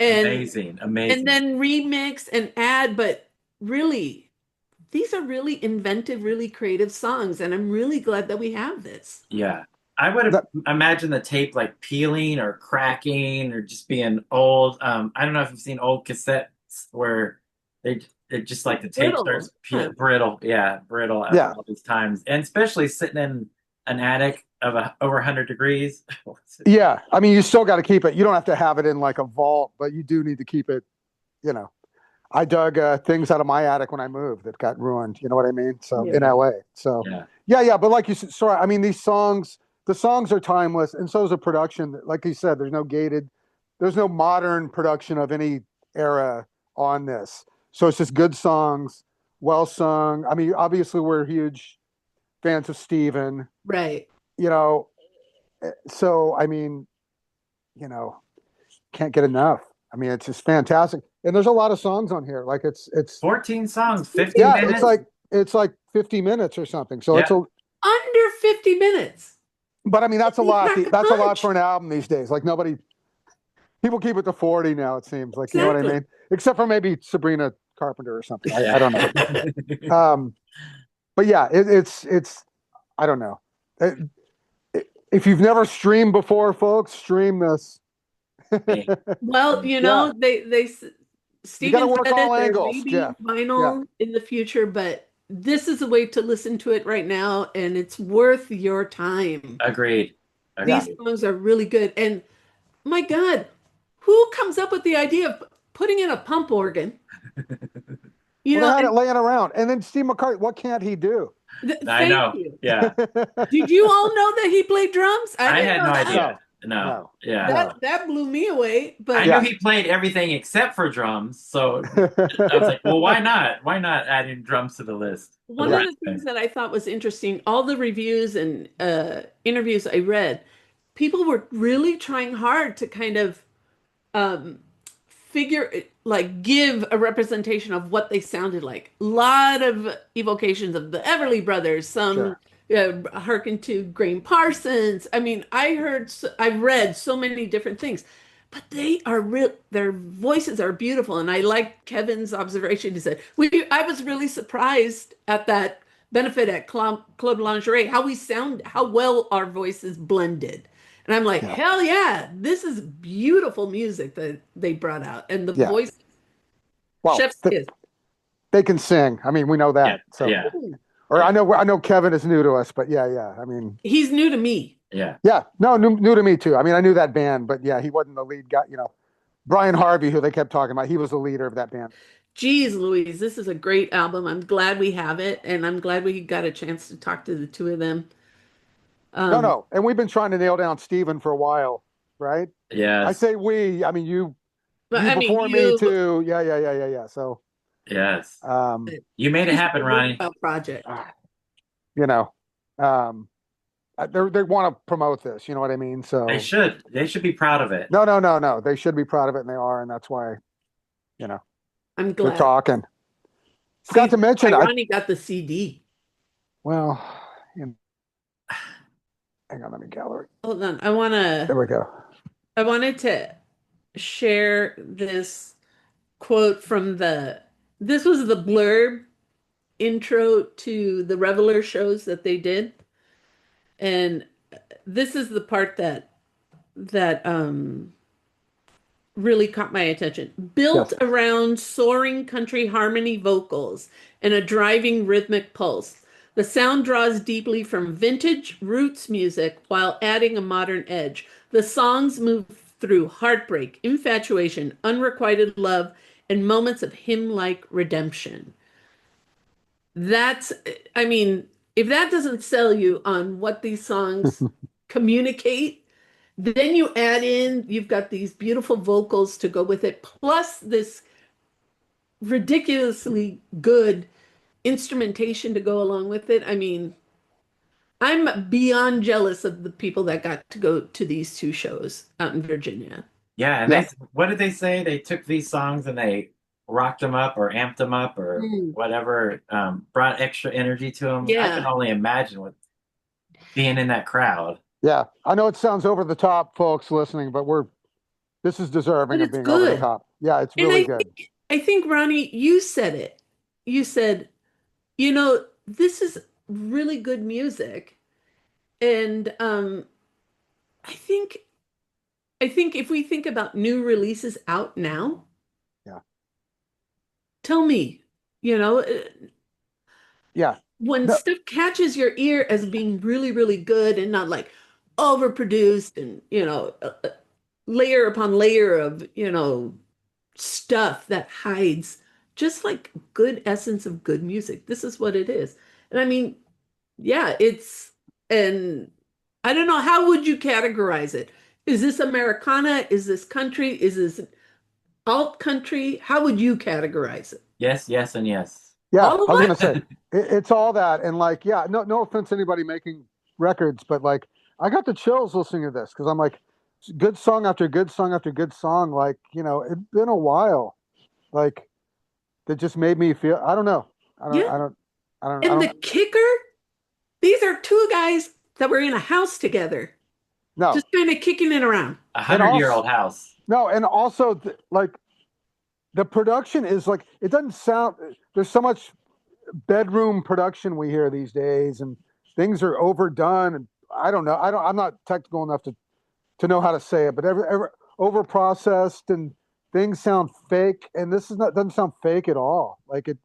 B: And
A: Amazing.
B: and then remix and add, but really, these are really inventive, really creative songs, and I'm really glad that we have this.
A: Yeah. I would imagine the tape like peeling or cracking or just being old. I don't know if you've seen old cassettes where they just like the tape starts brittle. Yeah, brittle after all these times. And especially sitting in an attic of over 100 degrees.
G: Yeah. I mean, you still got to keep it. You don't have to have it in like a vault, but you do need to keep it, I dug things out of my attic when I moved that got ruined. You know what I mean? So in LA. So yeah. But like you said, sorry. I mean, the songs are timeless, and so is the production. Like you said, there's no modern production of any era on this. So it's just good songs, well sung. I mean, obviously we're huge fans of Stephen.
B: Right.
G: So I mean, can't get enough. I mean, it's just fantastic. And there's a lot of songs on here. Like it's
A: 14 songs, 50 minutes.
G: it's like 50 minutes or something. So it's
B: under 50 minutes.
G: But I mean, that's a lot. That's a lot
B: punch.
G: for an album these days. Like people keep it to 40 now. It seems like, you know what I
B: Exactly.
G: mean? Except for maybe Sabrina Carpenter or something. I don't know. But yeah, it's I don't know. If you've never streamed before, folks, stream this.
B: Well, they Stephen
G: work
B: said
G: all
B: it, there
G: angles,
B: may be
G: Jeff.
B: vinyl in the future, but this is a way to listen to it right now, and it's worth your time.
A: Agreed.
B: These songs are really good. And my God, who comes up with the idea of putting in a pump organ? You
G: Well, they
B: know,
G: had it
B: and
G: laying around. And then Steve McCarthy, what can't he do?
A: I
B: thank
A: know.
B: you.
A: Yeah.
B: Did you all know that he played drums? I
A: I
B: didn't
A: had
B: know
A: no
B: that.
A: idea.
G: No,
A: No.
G: no,
A: Yeah.
G: no.
B: That blew me away.
A: I
B: But
A: knew
G: Yeah.
A: he played everything except for drums. So I was like, well, why not? Why not add in drums to the list for
B: one
A: the
B: of the
A: resume?
B: things that I thought was interesting, all the reviews and interviews I read, people were really trying hard to kind of um, figure, like, give a representation of what they sounded like. A lot of evocations of the Everly Brothers, some
G: Sure.
B: hearken to Graham Parsons. I mean, I've read so many different things, but they are real. Their voices are beautiful, and I like Kevin's observation. He said, I was really surprised at that benefit at Club Lingerie, how we sound, how well our voices blended. And I'm like,
G: Yeah.
B: hell yeah, this is beautiful music that they brought out. And the
G: Yeah.
B: voice,
G: Well,
B: chef's kiss.
G: they can sing. I mean, we know
A: Yeah.
G: that. So,
A: Yeah.
G: or I know Kevin is new to us, but yeah. I mean,
B: He's new to me.
A: Yeah.
G: yeah, no, new to me too. I mean, I knew that band, but yeah, he wasn't the lead guy. Brian Harvey, who they kept talking about, he was the leader of that band.
B: Geez, Louise, this is a great album. I'm glad we have it, and I'm glad we got a chance to talk to the two of them. Um,
G: No, and we've been trying to nail down Steven for a while, right?
A: Yes.
G: I say we. I mean, you
B: but I mean,
G: before me too. Yeah. So,
A: Yes.
G: um,
A: You made it
B: it's
A: happen,
B: a
A: Ronnie.
B: worthwhile project.
G: you know, um, they want to promote this. You know what I mean? So
A: They should. They should be proud of it.
G: no. They should be proud of it, and they are, and that's why,
B: I'm
G: they're
B: glad.
G: talking.
B: See,
G: Forgot to mention,
B: Ronnie got the CD.
G: well, hang on, let me gallery.
B: Hold on,
G: There we go.
B: I wanted to share this quote from this was the blurb intro to the Reveler shows that they did. And this is the part that really caught my attention. Built
G: Yes.
B: around soaring country harmony vocals and a driving rhythmic pulse, the sound draws deeply from vintage roots music while adding a modern edge. The songs move through heartbreak, infatuation, unrequited love, and moments of hymn-like redemption. That's, I mean, if that doesn't sell you on what these songs communicate, then you add in, you've got these beautiful vocals to go with it, plus this ridiculously good instrumentation to go along with it. I mean, I'm beyond jealous of the people that got to go to these two shows out in Virginia.
A: Yeah. And
G: Yeah.
A: what did they say? They took these songs and they rocked them up or amped them up or whatever, brought extra energy to them. I
B: Yeah.
A: can only imagine what being in that crowd.
G: Yeah, I know it sounds over the top, folks listening, but this is deserving
B: But
G: of
B: it's
G: being over the
B: good.
G: top. Yeah, it's
B: And
G: really good.
B: I think, Ronnie, you said it. You said, this is really good music. And I think if we think about new releases out now,
G: Yeah.
B: tell me,
G: Yeah,
B: when
G: No.
B: stuff catches your ear as being really, really good and not like overproduced and, layer upon layer of, stuff that hides just like good essence of good music. This is what it is. And I mean, yeah, and I don't know, how would you categorize it? Is this Americana? Is this country? Is this alt country? How would you categorize it?
A: Yes, yes, and yes.
G: yeah.
B: All of
G: I was
B: what?
G: gonna say it's all that, and like, yeah, no offense to anybody making records, but like, I got the chills listening to this because I'm like, good song after good song after good song. Like, it's been a while, like, that just made me feel. I don't know.
B: Yeah. And the kicker, these are two guys that were in a house together,
G: No,
B: just kind of kicking it around.
A: 100-year-old house.
G: no, and also like, the production is like, it doesn't sound. There's so much bedroom production we hear these days, and things are overdone, and I don't know. I'm not technical enough to know how to say it, but every over processed, and things sound fake, and this doesn't sound fake at all. Like it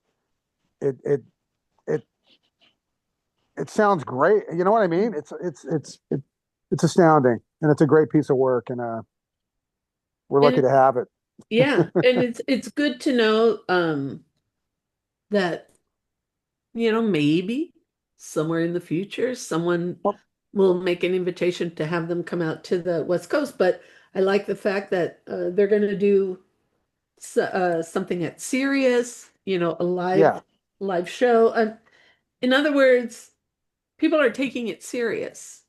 G: sounds great. You know what I mean?
B: Mm-hmm.
G: It's astounding, and it's a great piece of work. And we're
B: And
G: lucky to have it.
B: yeah, and it's good to know that maybe somewhere in the future someone
G: Well,
B: will make an invitation to have them come out to the West Coast. But I like the fact that they're going to do something at Sirius, a
G: yeah,
B: live show. In other words, people are taking it seriously.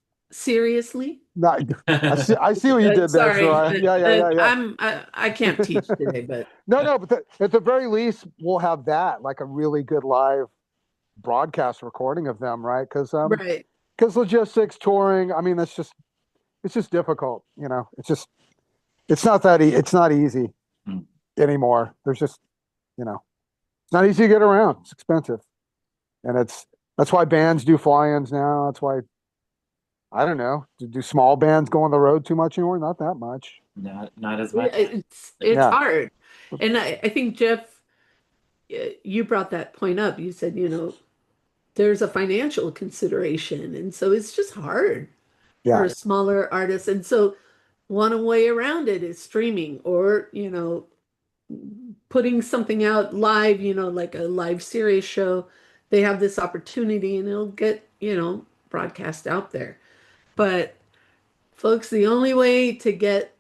G: not, I see what you did there,
B: Sorry,
G: Soraya. Yeah.
B: I can't teach today, but
G: No, but at the very least, we'll have that, like a really good live broadcast recording of them, right?
B: right.
G: Because logistics, touring, I mean, it's just difficult, it's not easy
A: Hmm.
G: anymore. There's just, it's not easy to get around. It's expensive, and that's why bands do fly-ins now. That's why I don't know. Do small bands go on the road too much anymore? Not that much.
A: Not as
B: Yeah,
A: much.
B: it's
G: Yeah,
B: hard. And I think Jeff, you brought that point up. You said, there's a financial consideration, and so it's just hard for
G: yeah,
B: a smaller artist. And so one way around it is streaming or, putting something out live, like a live series show. They have this opportunity and it'll get, broadcast out there. But folks, the only way to get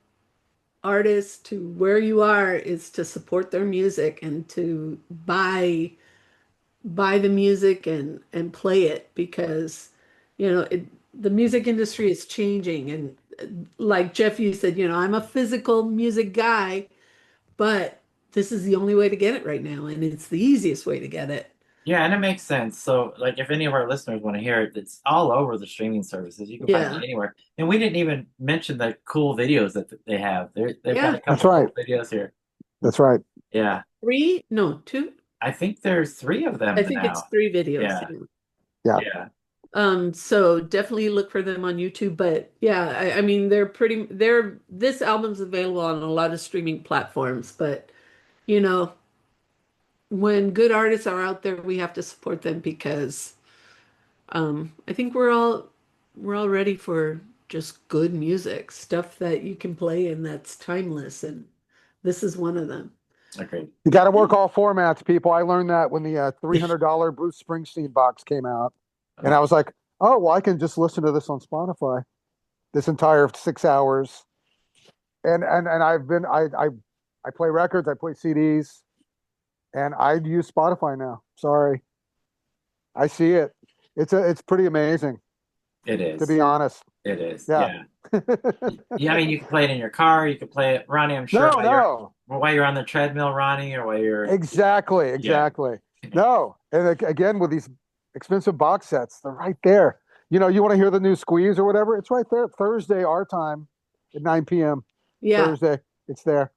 B: artists to where you are is to support their music and to buy the music and play it because the music industry is changing and like Jeff you said, I'm a physical music guy, but this is the only way to get it right now and it's the easiest way to get it.
A: Yeah, and it makes sense. So, like, if any of our listeners want to hear it, it's all over the streaming services. You can find it
B: Yeah.
A: anywhere. And we didn't even mention the cool videos that they have. They've got
B: Yeah.
A: a
G: that's
A: couple
G: right.
A: cool videos here.
G: That's right.
A: Yeah,
B: Three? No, two.
A: I think there's three of
B: I
A: them
B: think it's
A: now.
B: three videos.
A: Yeah,
B: Yeah.
G: Yeah.
A: yeah.
B: So definitely look for them on YouTube. But yeah, I mean this album's available on a lot of streaming platforms, but you know, when good artists are out there, we have to support them because I think we're all ready for just good music, stuff that you can play and that's timeless, and this is one of them.
A: Agreed.
G: You got to work all formats, people. I learned that when the $300 Bruce Springsteen box came out, and I was like, oh, well, I can just listen to this on Spotify, this entire 6 hours. And I play records, I play CDs, and I use Spotify now. Sorry, I see it. It's pretty amazing,
A: It
G: to
A: is.
G: be honest.
A: It is.
G: Yeah.
A: Yeah. Yeah, I mean, you can play it in your car. You can play it, Ronnie, I'm sure,
G: No, no.
A: while you're on the treadmill, Ronnie, or while you're.
G: Exactly. No, and again with these expensive box sets, they're right there. You want to hear the new Squeeze or whatever? It's right there. Thursday, our time, at 9 p.m.
B: Yeah.
G: Thursday, it's there.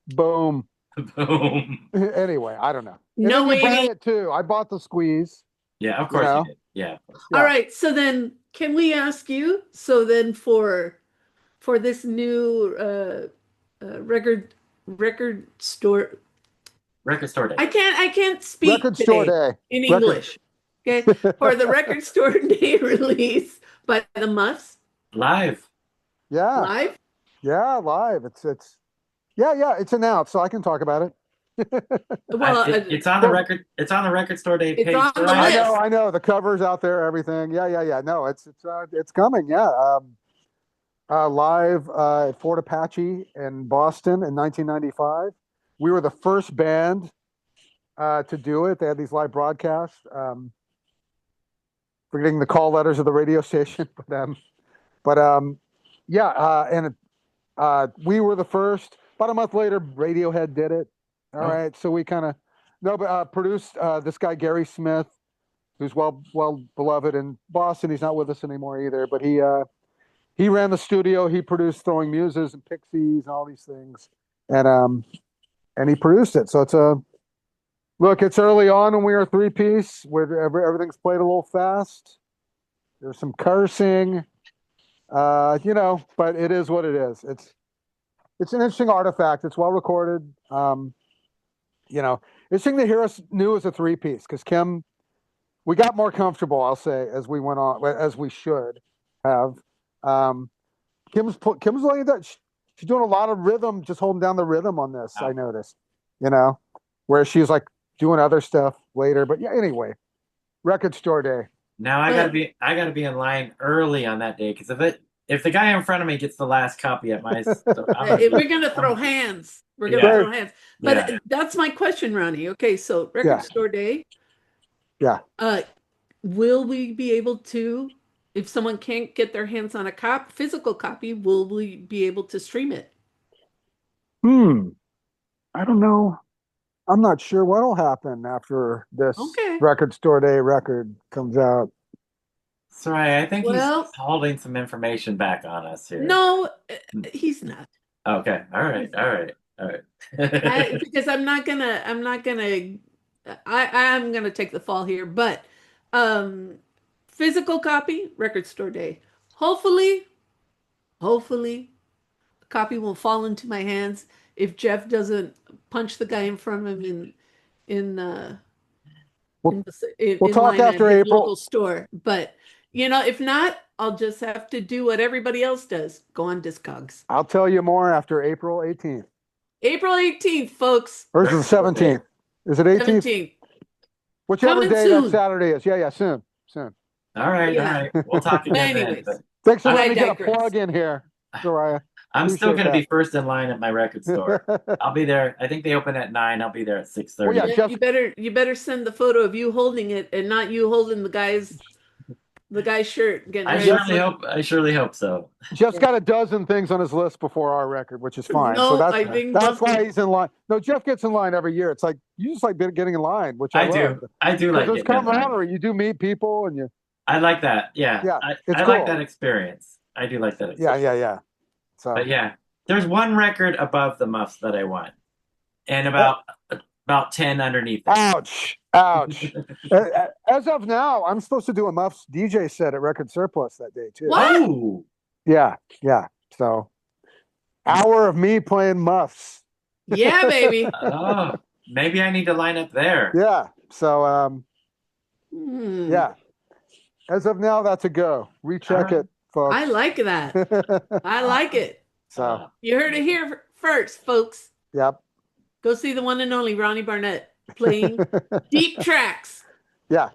G: Boom.
A: Boom.
G: Anyway, I don't know. And
B: No
G: then you buy
B: waiting.
G: it too. I bought the Squeeze.
A: Yeah, of course you did. Yeah, of course.
B: All
G: Yeah.
B: right, so then can we ask you, so then for this new record store,
A: Record store day.
B: I can't speak
G: Record store
B: today
G: day.
B: in
G: Record-
B: English. Okay, for the record store day release by the Muffs
A: Live.
G: Yeah.
B: live.
G: Yeah, live. It's announced, so I can talk about it.
B: Well,
A: It's on the record. It's on the record store day
B: It's
A: page.
B: on the
A: Right?
B: list.
G: I know. The cover's out there, everything. Yeah. No, it's coming. Yeah. Live at Fort Apache in Boston in 1995. We were the first band to do it. They had these live broadcasts. Forgetting the call letters of the radio station, but we were the first. About a month later, Radiohead did it. All right, so we kind of produced this guy Gary Smith, who's well beloved in Boston. He's not with us anymore either, but he ran the studio. He produced Throwing Muses and Pixies and all these things, and he produced it. So it's early on when we were a three-piece where everything's played a little fast. There's some cursing, but it is what it is. It's an interesting artifact. It's well recorded. Interesting to hear us new as a three-piece because Kim, we got more comfortable, I'll say, as we went on, as we should have. Kim's laying that. she's doing a lot of rhythm, just holding down the rhythm on this.
A: Oh.
G: I noticed, you know, where she's like doing other stuff later. But yeah, anyway, record store day.
A: Now I gotta be in line early on that day because if the guy in front of me gets the last copy at my store,
B: We're gonna throw hands. We're gonna throw hands. But
A: Yeah.
B: that's my question, Ronnie. Okay, so record store day.
G: Yeah.
B: Will we be able to, if someone can't get their hands on a physical copy, will we be able to stream it?
G: I don't know. I'm not sure what'll happen after this record store day record comes out.
A: Sorry, I think he's holding some information back on us here.
B: No, he's not.
A: Okay. All right.
B: Because I'm gonna take the fall here, but physical copy, record store day. Hopefully, a copy will fall into my hands if Jeff doesn't punch the guy in front of him
G: We'll talk after April.
B: Local store. But if not, I'll just have to do what everybody else does: go on Discogs.
G: I'll tell you more after April 18th.
B: April 18th, folks.
G: Or is it the 17th? Is it 18th?
B: 17th.
G: Whichever
B: Coming
G: day
B: soon.
G: that Saturday is. Yeah, soon.
A: All right. We'll talk again
B: Anyways.
A: then.
G: Thanks for
B: I
G: letting me get a
B: digress.
G: plug in here, Soraya.
A: I'm still
G: Appreciate
A: going to be
G: that.
A: first in line at my record store. I'll be there. I think they open at 9. I'll be there at 6:30.
G: Well, yeah, Jeff-
B: You better send the photo of you holding it and not you holding the guy's shirt. Getting
A: I
B: ready.
A: surely hope so.
G: Jeff's got a dozen things on his list before our record, which is fine.
B: No,
G: so
B: I think
G: that's why he's in line. No, Jeff gets in line every year. It's like you just like getting in line, which I love.
A: I do like
G: there's
A: getting in line.
G: camaraderie. You do meet people, and you.
A: I like that. Yeah.
G: It's
A: I
G: cool.
A: like that experience. I do like that experience.
G: Yeah. So.
A: But yeah, there's one record above the Muffs that I want, and about 10 underneath it.
G: Ouch. As of now, I'm supposed to do a Muffs DJ set at Record Surplus that day too.
B: What?
A: Oh.
G: Yeah. So, hour of me playing Muffs.
B: Yeah, baby.
A: Oh, maybe I need to line up there.
G: Yeah. So, yeah. As of now, that's a go. Recheck it, folks.
B: I like that. I like it.
G: So,
B: You heard it here first, folks.
G: yep.
B: Go see the one and only Ronnie Barnett playing deep tracks.
G: Yeah.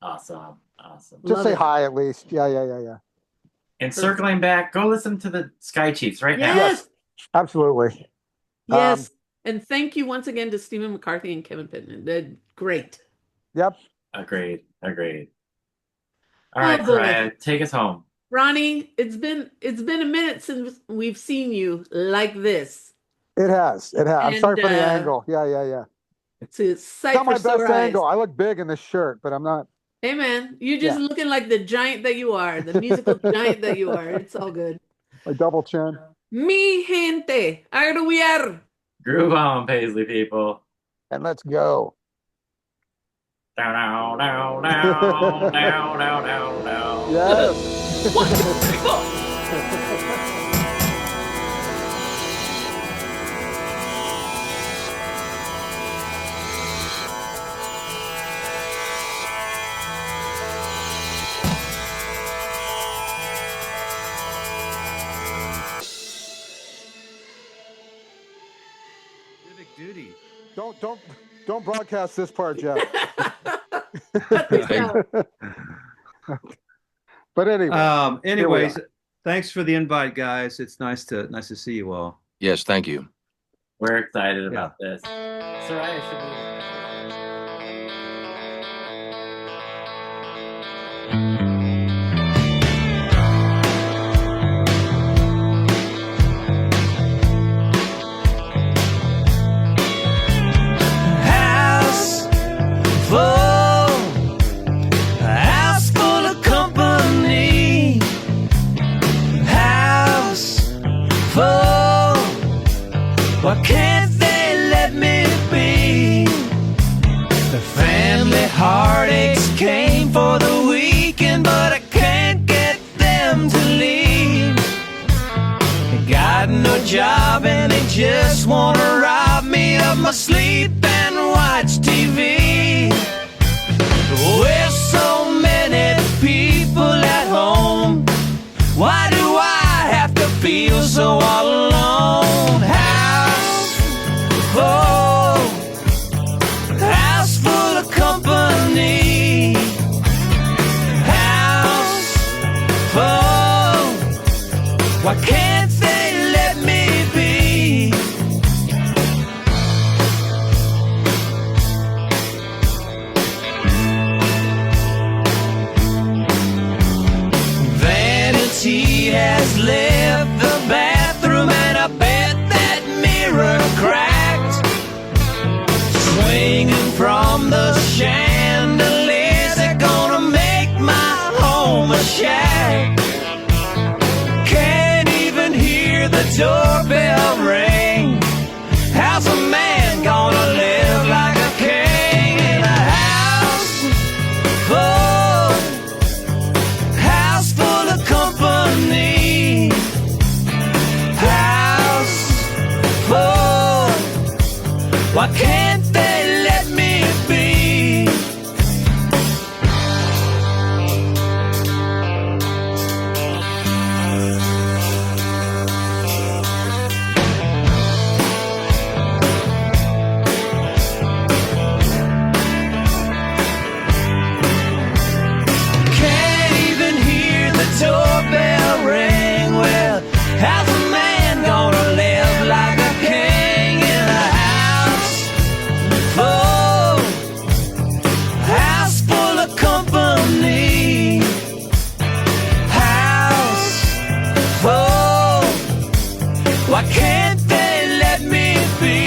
A: Awesome.
G: Just
B: Love
G: say
B: it.
G: hi at least. Yeah.
A: And circling back, go listen to the Sky Chiefs right now.
B: Yes.
G: Absolutely.
B: Yes. And thank you once again to Stephen McCarthy and Kevin Pittman. They're great.
G: Yep.
A: Agreed. All right,
B: boy.
A: Soraya, take us home.
B: Ronnie, it's been a minute since we've seen you like this.
G: It has. I'm
B: And,
G: sorry for the angle. Yeah.
B: It's a sight
G: It's not my
B: for
G: best
B: sore eyes.
G: angle. I look big in this shirt, but I'm not.
B: Hey man, you're just
G: Yeah.
B: looking like the giant that you are, the musical giant that you are. It's all good.
G: My double chin.
B: Mi gente, agruiar.
A: Groove on, Paisley people.
G: And let's go.
A: Down.
G: Yes.
B: 1, 2, 3, 4.
E: Civic duty.
G: Don't broadcast this part, Jeff.
B: Cut this out.
G: But anyway.
E: Anyways, thanks for the invite, guys. It's nice to see you all.
F: Yes, thank you.
A: We're excited about this. Soraya should be.
H: House full of company. House full. Why can't they let me be? The family heartaches came for the weekend, but I can't get them to leave. They got no job and they just wanna rob me of my sleep and watch TV. With so many people at home, why do I have to feel so all alone? Why can't they let me be? Vanity has left the bathroom, and I bet that mirror cracked. Swinging from the chandeliers, they're gonna make my home a shack. Can't even hear the doorbell ring. How's a man gonna live like a king in a house full of company? House full. Why can't they let me be? Can't even hear the doorbell ring. Well, how's a man gonna live like a king in a house full of company? House full. Why can't they let me be?